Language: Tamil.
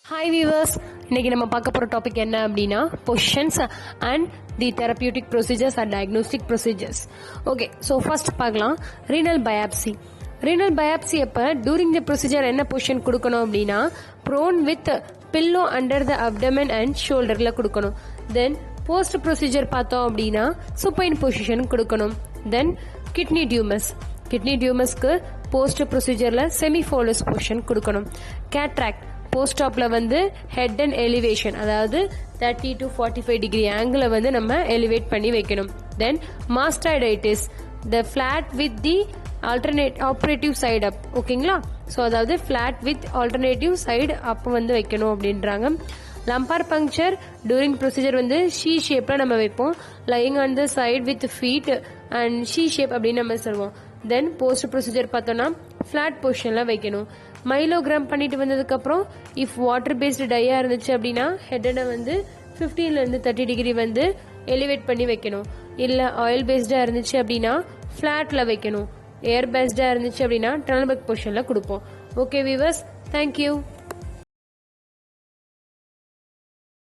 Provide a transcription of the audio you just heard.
ஹாய் வியூவர்ஸ், இன்னைக்கு நம்ம பார்க்க போகிற டாபிக் என்ன அப்படின்னா positions and the therapeutic procedures and diagnostic procedures. Okay, so first பார்க்கலாம் ரீனல் பயாப்சி. ரீனல் பயாப்சி அப்போ டூரிங் தி ப்ரொசீஜர் என்ன பொசிஷன் கொடுக்கணும் அப்படின்னா prone with pillow under the abdomen and ஷோல்டரில் கொடுக்கணும். தென் போஸ்ட் ப்ரொசீஜர் பார்த்தோம் அப்படின்னா சுப்பைன் பொசிஷன் கொடுக்கணும். தென் கிட்னி டியூமஸ்க்கு போஸ்ட் ப்ரொசீஜரில் செமிஃபோலஸ் பொசிஷன் கொடுக்கணும். கேட்ராக்ட் போஸ்ட் ஆப்ல வந்து ஹெட் அண்ட் எலிவேஷன், அதாவது 30 to 45 டிகிரி ஆங்கிள் வந்து நம்ம எலிவேட் பண்ணி வைக்கணும். Then mastoiditis the flat with the alternative side up. ஓகேங்களா, ஸோ அதாவது flat with alternative side up வந்து வைக்கணும் அப்படின்றாங்க. லம்பார் பங்க்சர் டூரிங் ப்ரொசீஜர் வந்து ஷீ ஷேப்ல நம்ம வைப்போம். Lying on the side with feet and C shape அப்படின்னு நம்ம சொல்லுவோம். தென் போஸ்ட் ப்ரொசீஜர் பார்த்தோம்னா ஃபிளாட் பொசிஷன்ல வைக்கணும். மைலோகிராம் பண்ணிட்டு வந்ததுக்கு அப்புறம் இஃப் வாட்டர் பேஸ்டு டையா இருந்துச்சு அப்படின்னா ஹெட்டனை வந்து 15 ல இருந்து 30 டிகிரி வந்து எலிவேட் பண்ணி வைக்கணும். இல்ல ஆயில் பேஸ்டா இருந்துச்சு அப்படின்னா ஃபிளாட்ல வைக்கணும். ஏர் பேஸ்டா இருந்துச்சு அப்படின்னா டர்னபெக் பொசிஷன்ல கொடுப்போம். Okay viewers, thank you.